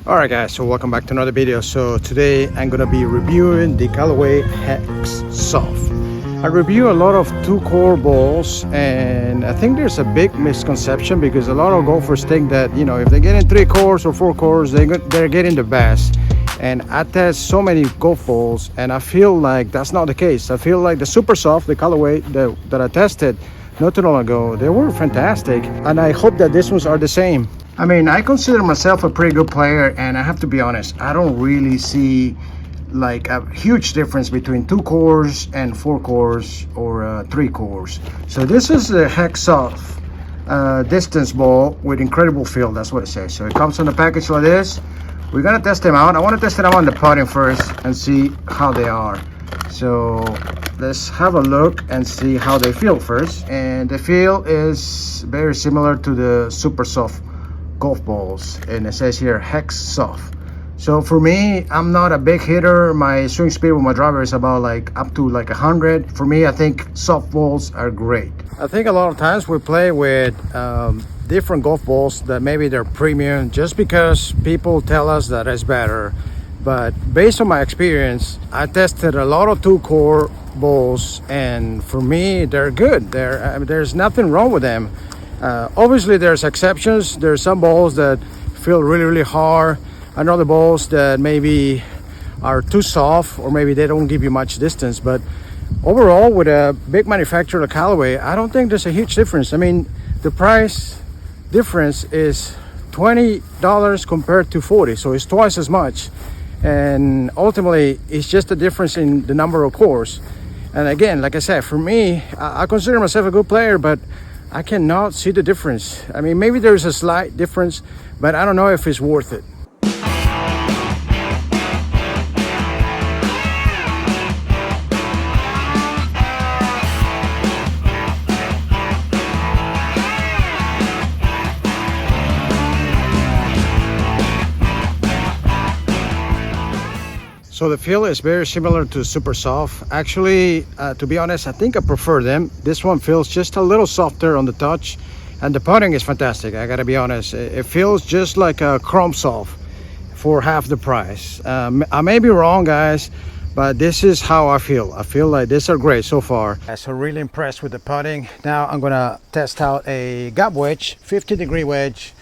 Alright guys, so welcome back to another video. So today I'm gonna be reviewing the Callaway Hex Soft. I review a lot of 2-core balls, and I think there's a big misconception because a lot of golfers think that, you know, if they get in 3 cores or 4 cores, they're getting the best. And I test so many golf balls and I feel like that's not the case. I feel like the Super Soft, the Callaway that I tested not too long ago, they were fantastic, and I hope that these ones are the same. I mean, I consider myself a pretty good player, and I have to be honest, I don't really see like a huge difference between 2 cores and 4 cores or 3 cores. So this is a Hex Soft distance ball with incredible feel. That's what it says. So it comes in a package like this. We're gonna test them out. I want to test them out on the putting first and see how they are. So let's have a look and see how they feel first. And the feel is very similar to the Super Soft golf balls, and it says here Hex Soft. So for me, I'm not a big hitter. My swing speed with my driver is about like up to like 100. For me, I think soft balls are great. I think a lot of times we play with different golf balls that maybe they're premium just because people tell us that it's better. But based on my experience, I tested a lot of 2-core balls, and for me, they're good. There's nothing wrong with them. Obviously, there's exceptions. There's some balls that feel really hard, and other balls that maybe are too soft, or maybe they don't give you much distance. But overall, with a big manufacturer like Callaway, I don't think there's a huge difference. I mean, the price difference is $20 compared to $40, so it's twice as much. And ultimately, it's just a difference in the number of cores. And again, like I said, for me, I consider myself a good player, but I cannot see the difference. I mean, maybe there's a slight difference, but I don't know if it's worth it. So the feel is very similar to Super Soft. Actually, to be honest, I think I prefer them. This one feels just a little softer on the touch, and the putting is fantastic. I gotta be honest, it feels just like a Chrome Soft for half the price. I may be wrong, guys, but this is how I feel. I feel like these are great so far. So really impressed with the putting. Now I'm gonna test out a gap wedge, 50-degree wedge.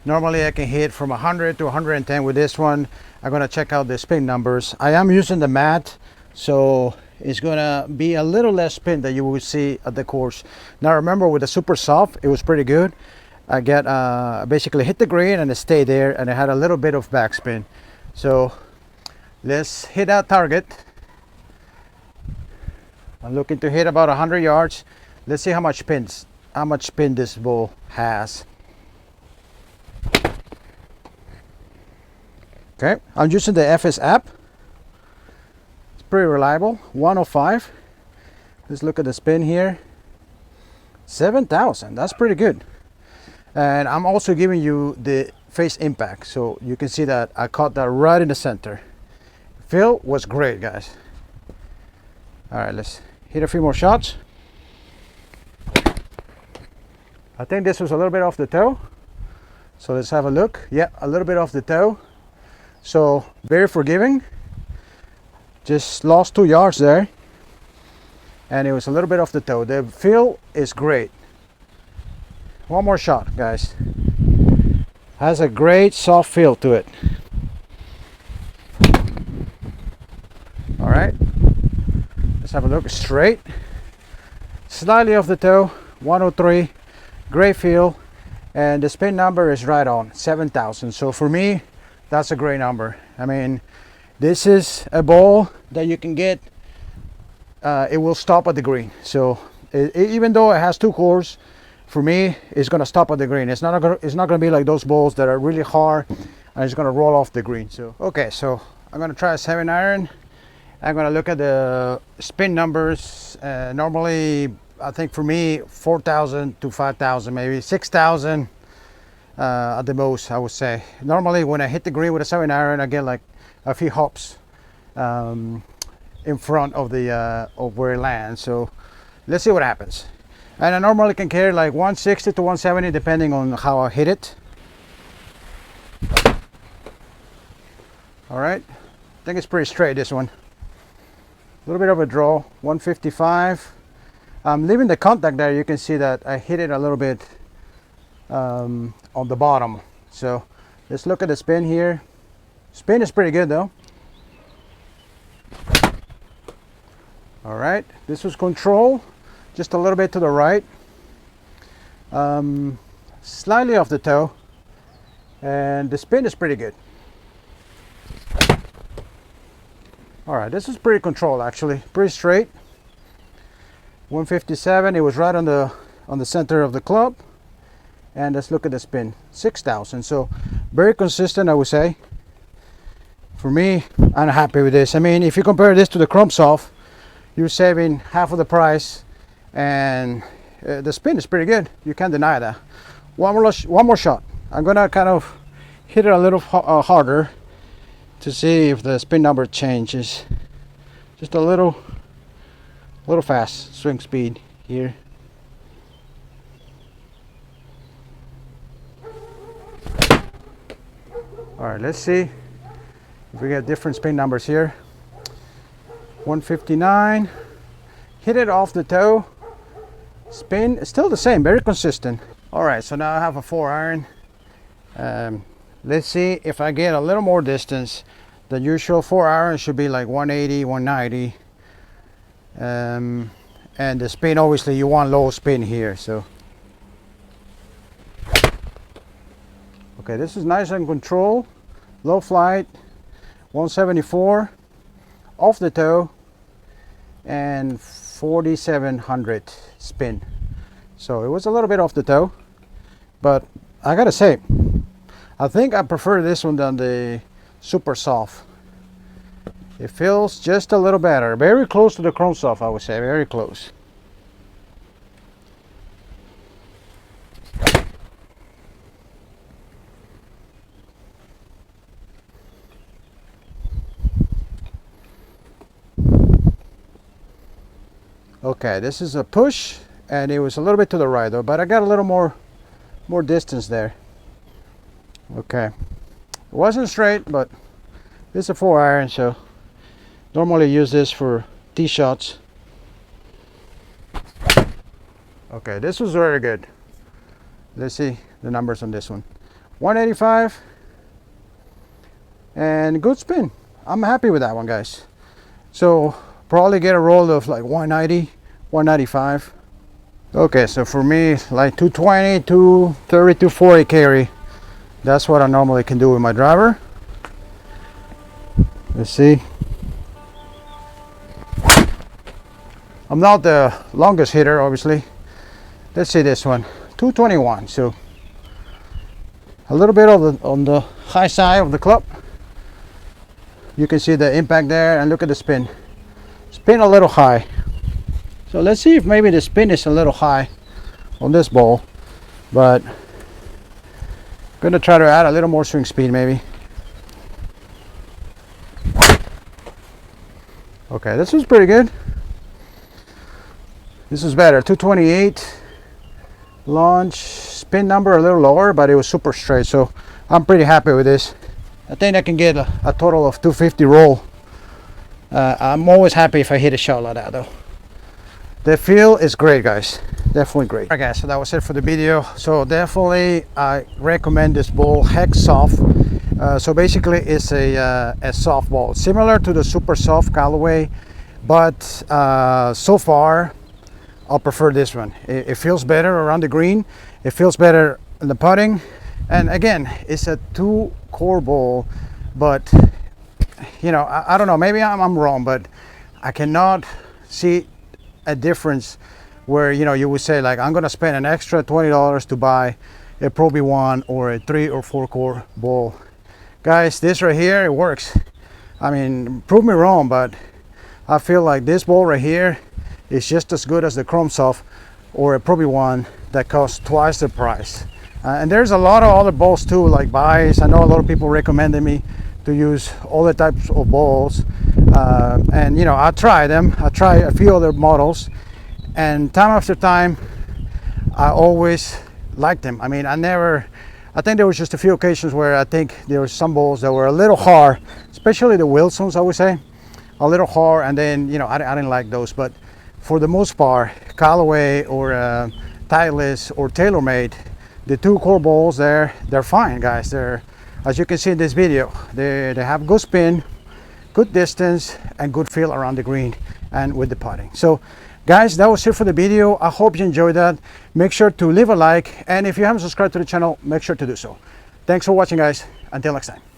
Normally I can hit from 100 to 110 with this one. I'm gonna check out the spin numbers. I am using the mat, so it's gonna be a little less spin that you will see at the course. Now remember, with the Super Soft, it was pretty good. I get basically hit the green and it stayed there, and it had a little bit of backspin. So let's hit that target. I'm looking to hit about 100 yards. Let's see how much spin this ball has. Okay, I'm using the FS app. It's pretty reliable. 105. Let's look at the spin here. 7,000. That's pretty good. And I'm also giving you the face impact, so you can see that I caught that right in the center. Feel was great, guys. All right, let's hit a few more shots. I think this was a little bit off the toe. So let's have a look. Yeah, a little bit off the toe. So very forgiving. Just lost 2 yards there, and it was a little bit off the toe. The feel is great. One more shot, guys. Has a great soft feel to it. All right, let's have a look. Straight, slightly off the toe. 103. Great feel, and the spin number is right on 7,000. So for me, that's a great number. I mean, this is a ball that you can get, it will stop at the green. So even though it has 2 cores, for me, it's gonna stop at the green. It's not gonna be like those balls that are really hard and it's gonna roll off the green. So okay, so I'm gonna try a 7-iron. I'm gonna look at the spin numbers. Normally, I think for me, 4,000 to 5,000, maybe 6,000. At the most, I would say. Normally when I hit the green with a 7-iron, I get like a few hops in front of the of where it lands. So let's see what happens. And I normally can carry like 160 to 170 depending on how I hit it. All right, I think it's pretty straight, this one. A little bit of a draw, 155. I'm leaving the contact there. You can see that I hit it a little bit on the bottom. So let's look at the spin here. Spin is pretty good though. All right, this was control, just a little bit to the right, slightly off the toe, and the spin is pretty good. All right, this is pretty controlled actually, pretty straight. 157, it was right on the center of the club. And let's look at the spin, 6,000. So very consistent, I would say. For me, I'm happy with this. I mean, if you compare this to the Chrome Soft, you're saving half of the price, and the spin is pretty good. You can't deny that. One more shot. I'm gonna kind of hit it a little harder to see if the spin number changes. Just a little fast swing speed here. All right, let's see if we get different spin numbers here. 159, hit it off the toe. Spin is still the same, very consistent. All right, so now I have a 4-iron. Let's see if I get a little more distance. The usual 4-iron should be like 180, 190. And the spin, obviously you want low spin here, so. Okay, this is nice and controlled. Low flight, 174 off the toe, and 4,700 spin. So it was a little bit off the toe, but I gotta say, I think I prefer this one than the Super Soft. It feels just a little better. Very close to the Chrome Soft, I would say, very close. Okay, this is a push, and it was a little bit to the right though, but I got a little more distance there. Okay, it wasn't straight, but this is a 4-iron, so normally use this for tee shots. Okay, this was very good. Let's see the numbers on this one. 185 and good spin. I'm happy with that one, guys. So probably get a roll of like 190, 195. Okay, so for me, like 220, 230, 240 carry. That's what I normally can do with my driver. Let's see. I'm not the longest hitter, obviously. Let's see this one, 221. So a little bit on the high side of the club. You can see the impact there, and look at the spin. Spin a little high. So let's see if maybe the spin is a little high on this ball, but gonna try to add a little more swing speed maybe. Okay, this was pretty good. This is better. 228 launch, spin number a little lower, but it was super straight, so I'm pretty happy with this. I think I can get a total of 250 roll. I'm always happy if I hit a shot like that though. The feel is great, guys. Definitely great. Alright guys, so that was it for the video. So definitely I recommend this ball, Hex Soft. So basically it's a soft ball, similar to the Super Soft Callaway, but so far I'll prefer this one. It feels better around the green. It feels better in the putting. And again, it's a 2-core ball, but you know, I don't know, maybe I'm wrong, but I cannot see a difference where, you know, you would say like, I'm gonna spend an extra $20 to buy a Pro V1 or a 3 or 4-core ball. Guys, this right here, it works. I mean, prove me wrong, but I feel like this ball right here is just as good as the Chrome Soft or a Pro V1 that costs twice the price. And there's a lot of other balls too, like buys. I know a lot of people recommended me to use all the types of balls, and you know, I try them. I try a few other models, and time after time I always liked them. I mean, I think there was just a few occasions where I think there were some balls that were a little hard, especially the Wilsons, I would say, a little hard, and then, you know, I didn't like those. But for the most part, Callaway or Titleist or TaylorMade, the 2 core balls there, they're fine, guys. They're, as you can see in this video, they have good spin, good distance, and good feel around the green and with the putting. So guys, that was it for the video. I hope you enjoyed that. Make sure to leave a like, and if you haven't subscribed to the channel, make sure to do so. Thanks for watching, guys. Until next time.